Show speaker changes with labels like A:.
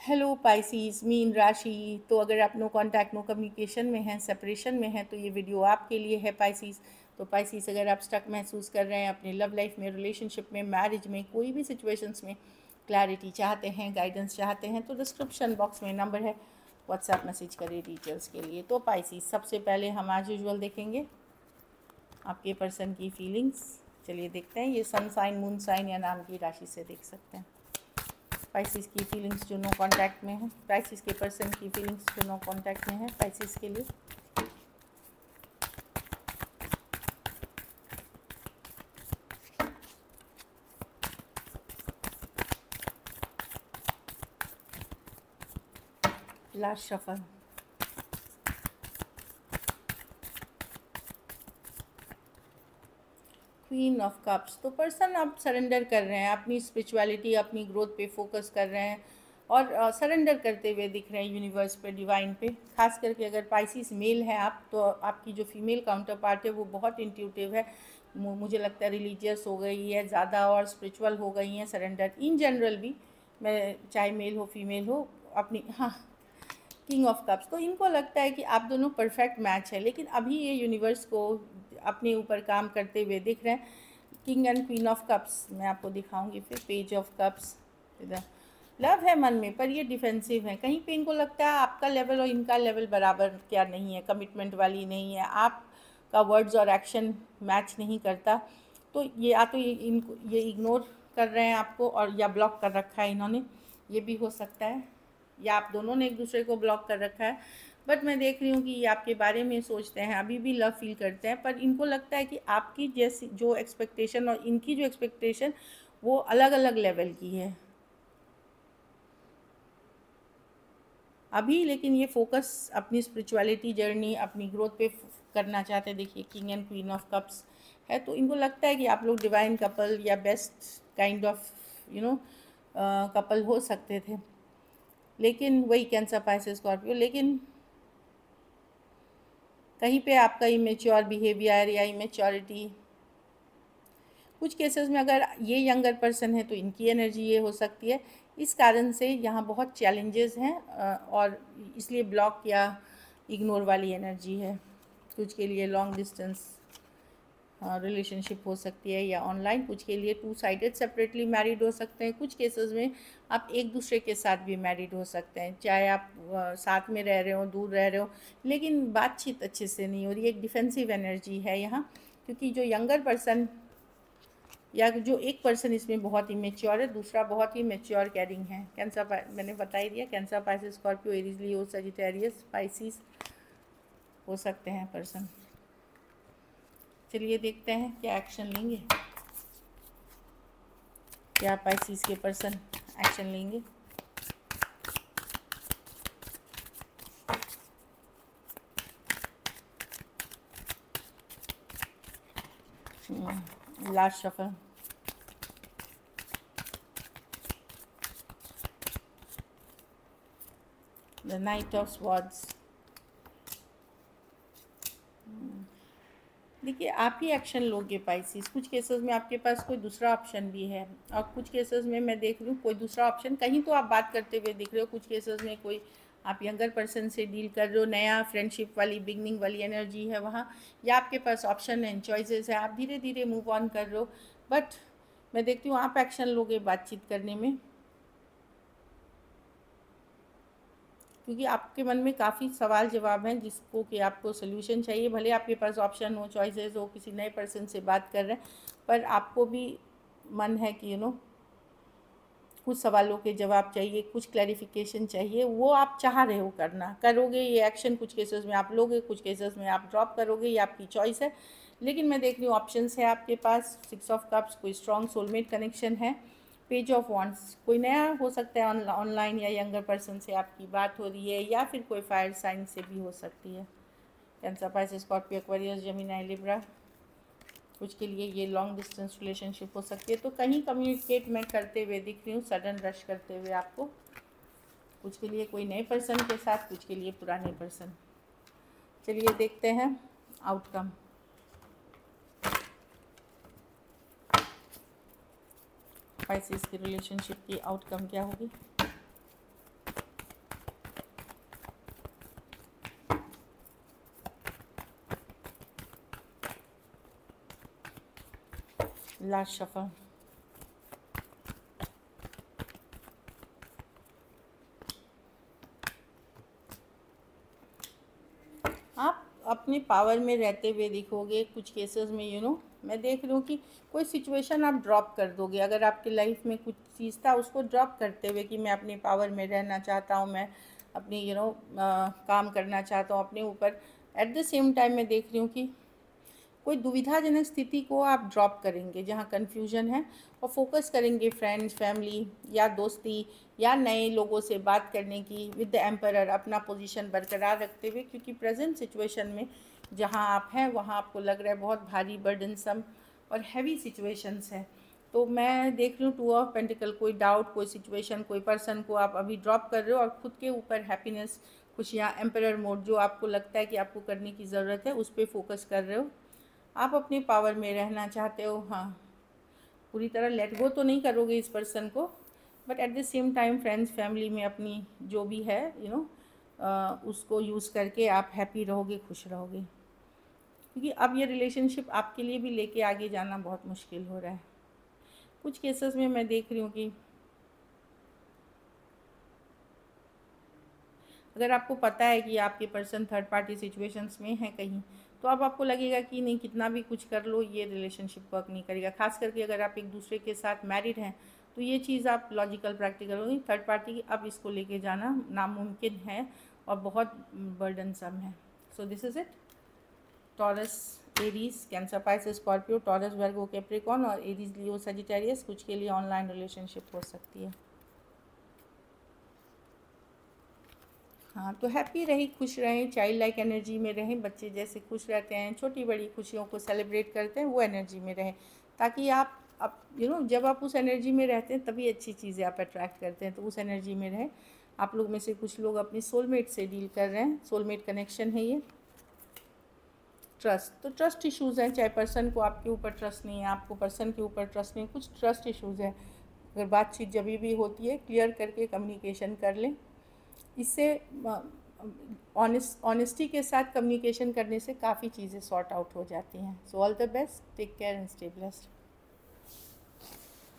A: Hello Pisces, mean राशि। तो अगर आप नो कांटेक्ट नो कम्युनिकेशन में हैं, सेपरेशन में हैं, तो ये वीडियो आपके लिए है पाइसीज। तो पाइसीज, अगर आप स्टक महसूस कर रहे हैं अपने लव लाइफ में, रिलेशनशिप में, मैरिज में, कोई भी सिचुएशंस में क्लैरिटी चाहते हैं, गाइडेंस चाहते हैं, तो डिस्क्रिप्शन बॉक्स में नंबर है, व्हाट्सएप मैसेज करिए डिटेल्स के लिए। तो पाइसीज, सबसे पहले हम आज यूजुअल देखेंगे आपके पर्सन की फीलिंग्स। चलिए देखते हैं, ये सन साइन, मून साइन या नाम की राशि से देख सकते हैं पाइसिस की फीलिंग्स जो नो कांटेक्ट में है, पाइसिस के पर्सन की फीलिंग्स जो नो कांटेक्ट में है पाइसिस के लिए। Last shuffle. Queen of cups. तो पर्सन अब सरेंडर कर रहे हैं, अपनी स्पिरिचुअलिटी, अपनी ग्रोथ पे फोकस कर रहे हैं और सरेंडर करते हुए दिख रहे हैं यूनिवर्स पे, डिवाइन पे। खास करके अगर पाइसिस मेल है आप, तो आपकी जो फीमेल काउंटर पार्ट है वो बहुत इंट्यूटिव है, मुझे लगता है रिलीजियस हो गई है ज़्यादा और स्पिरिचुअल हो गई हैं, सरेंडर इन जनरल भी, मैं चाहे मेल हो फीमेल हो अपनी। हाँ, किंग ऑफ कप्स। तो इनको लगता है कि आप दोनों परफेक्ट मैच है, लेकिन अभी ये यूनिवर्स को अपने ऊपर काम करते हुए दिख रहे हैं। King and queen of cups मैं आपको दिखाऊंगी फिर। पेज ऑफ कप्स, इधर लव है मन में, पर ये डिफेंसिव है। कहीं पे इनको लगता है आपका लेवल और इनका लेवल बराबर क्या नहीं है, कमिटमेंट वाली नहीं है, आपका वर्ड्स और एक्शन मैच नहीं करता। तो ये या तो ये इग्नोर कर रहे हैं आपको, और या ब्लॉक कर रखा है इन्होंने, ये भी हो सकता है, या आप दोनों ने एक दूसरे को ब्लॉक कर रखा है। बट मैं देख रही हूँ कि ये आपके बारे में सोचते हैं, अभी भी लव फील करते हैं, पर इनको लगता है कि आपकी जैसी जो एक्सपेक्टेशन और इनकी जो एक्सपेक्टेशन वो अलग अलग लेवल की है अभी। लेकिन ये फोकस अपनी स्पिरिचुअलिटी जर्नी, अपनी ग्रोथ पे करना चाहते हैं। देखिए king and queen of cups है, तो इनको लगता है कि आप लोग डिवाइन कपल या बेस्ट काइंड ऑफ कपल हो सकते थे। लेकिन वही कैंसर, पाइसेस, स्कॉर्पियो, लेकिन कहीं पे आपका इमेच्योर बिहेवियर या इमेच्योरिटी, कुछ केसेस में अगर ये यंगर पर्सन है तो इनकी एनर्जी ये हो सकती है। इस कारण से यहाँ बहुत चैलेंजेस हैं और इसलिए ब्लॉक या इग्नोर वाली एनर्जी है। कुछ के लिए लॉन्ग डिस्टेंस रिलेशनशिप हो सकती है या ऑनलाइन, कुछ के लिए टू साइडेड सेपरेटली मैरिड हो सकते हैं, कुछ केसेस में आप एक दूसरे के साथ भी मैरिड हो सकते हैं, चाहे आप साथ में रह रहे हो, दूर रह रहे हो, लेकिन बातचीत अच्छे से नहीं हो रही। एक डिफेंसिव एनर्जी है यहाँ, क्योंकि जो यंगर पर्सन या जो एक पर्सन इसमें बहुत ही मेच्योर है, दूसरा बहुत ही मेच्योर कैरिंग है। कैंसर, मैंने बता ही दिया, कैंसर, पाइसेस, स्कॉर्पियो, एरीज, लियो, सजिटेरियस, पाइसिस हो सकते हैं पर्सन। चलिए देखते हैं क्या एक्शन लेंगे, क्या पाइसिस के पर्सन एक्शन लेंगे। Last shuffle. The night of swords. देखिए आप ही एक्शन लोगे पाइसिस। कुछ केसेस में आपके पास कोई दूसरा ऑप्शन भी है, और कुछ केसेस में मैं देख रही हूँ कोई दूसरा ऑप्शन, कहीं तो आप बात करते हुए दिख रहे हो। कुछ केसेस में कोई आप यंगर पर्सन से डील कर रहे हो, नया फ्रेंडशिप वाली बिगनिंग वाली एनर्जी है वहाँ, या आपके पास ऑप्शन एंड चॉइसेस है, आप धीरे धीरे मूव ऑन कर रहे हो। बट मैं देखती हूँ आप एक्शन लोगे बातचीत करने में, क्योंकि आपके मन में काफ़ी सवाल जवाब हैं जिसको कि आपको सोल्यूशन चाहिए। भले आपके पास ऑप्शन हो, चॉइसेस हो, किसी नए पर्सन से बात कर रहे हैं, पर आपको भी मन है कि कुछ सवालों के जवाब चाहिए, कुछ क्लैरिफिकेशन चाहिए, वो आप चाह रहे हो करना, करोगे ये एक्शन। कुछ केसेस में आप लोगे, कुछ केसेस में आप ड्रॉप करोगे, ये आपकी चॉइस है। लेकिन मैं देख रही हूँ ऑप्शंस है आपके पास। 6 ऑफ कप्स, कोई स्ट्रॉन्ग सोलमेट कनेक्शन है। पेज ऑफ वॉन्ड्स, कोई नया हो सकता है, ऑनलाइन या यंगर पर्सन से आपकी बात हो रही है, या फिर कोई फायर साइन से भी हो सकती है। Cancer, Pisces, Scorpio, Aquarius, Gemini, Libra, कुछ के लिए ये लॉन्ग डिस्टेंस रिलेशनशिप हो सकती है। तो कहीं कम्युनिकेट मैं करते हुए दिख रही हूँ, सडन रश करते हुए आपको। कुछ के लिए कोई नए पर्सन के साथ, कुछ के लिए पुराने पर्सन। चलिए देखते हैं आउटकम। पाइसेस की रिलेशनशिप की आउटकम क्या होगी। Last shuffle. आप अपने पावर में रहते हुए दिखोगे कुछ केसेस में। मैं देख रही हूँ कि कोई सिचुएशन आप ड्रॉप कर दोगे। अगर आपकी लाइफ में कुछ चीज़ था उसको ड्रॉप करते हुए कि मैं अपने पावर में रहना चाहता हूँ, मैं अपनी काम करना चाहता हूँ अपने ऊपर। एट द सेम टाइम मैं देख रही हूँ कि कोई दुविधाजनक स्थिति को आप ड्रॉप करेंगे जहाँ कन्फ्यूजन है, और फोकस करेंगे फ्रेंड्स, फैमिली या दोस्ती या नए लोगों से बात करने की विद द एम्परर, अपना पोजीशन बरकरार रखते हुए। क्योंकि प्रेजेंट सिचुएशन में जहाँ आप हैं वहाँ आपको लग रहा है बहुत भारी, बर्डनसम और हैवी सिचुएशंस है। तो मैं देख रही हूँ 2 ऑफ पेंटिकल, कोई डाउट, कोई सिचुएशन, कोई पर्सन को आप अभी ड्रॉप कर रहे हो और खुद के ऊपर हैप्पीनेस, खुशियाँ, एम्परर मोड जो आपको लगता है कि आपको करने की ज़रूरत है उस पर फोकस कर रहे हो। आप अपने पावर में रहना चाहते हो। हाँ, पूरी तरह लेट गो तो नहीं करोगे इस पर्सन को, but at the same time friends, family में अपनी जो भी है उसको यूज़ करके आप हैप्पी रहोगे, खुश रहोगे। क्योंकि अब ये रिलेशनशिप आपके लिए भी लेके आगे जाना बहुत मुश्किल हो रहा है। कुछ केसेस में मैं देख रही हूँ कि अगर आपको पता है कि आपके पर्सन थर्ड पार्टी सिचुएशंस में है कहीं, तो अब आपको लगेगा कि नहीं, कितना भी कुछ कर लो ये रिलेशनशिप वर्क नहीं करेगा। खास करके अगर आप एक दूसरे के साथ मैरिड हैं तो ये चीज़ आप लॉजिकल प्रैक्टिकल होगी। थर्ड पार्टी अब इसको लेके जाना नामुमकिन है और बहुत बर्डनसम है। So this is it. Taurus, Aries, cancer, Pisces, Scorpio, taurus, Virgo, Capricorn और एरीज, लियो, सजिटेरियस कुछ के लिए ऑनलाइन रिलेशनशिप हो सकती है। हाँ, तो हैप्पी रहें, खुश रहें, चाइल्ड लाइक एनर्जी में रहें। बच्चे जैसे खुश रहते हैं, छोटी बड़ी खुशियों को सेलिब्रेट करते हैं, वो एनर्जी में रहें, ताकि आप जब आप उस एनर्जी में रहते हैं तभी अच्छी चीज़ें आप अट्रैक्ट करते हैं। तो उस एनर्जी में रहें। आप लोग में से कुछ लोग अपनी सोलमेट से डील कर रहे हैं, सोलमेट कनेक्शन है ये। ट्रस्ट, तो ट्रस्ट इश्यूज़ हैं, चाहे पर्सन को आपके ऊपर ट्रस्ट नहीं है, आपको पर्सन के ऊपर ट्रस्ट नहीं, कुछ ट्रस्ट इश्यूज़ हैं। अगर बातचीत जब भी होती है क्लियर करके कम्युनिकेशन कर लें। इससे ऑनेस्टी के साथ कम्युनिकेशन करने से काफ़ी चीज़ें सॉर्ट आउट हो जाती हैं। So all the best, take care and stay blessed.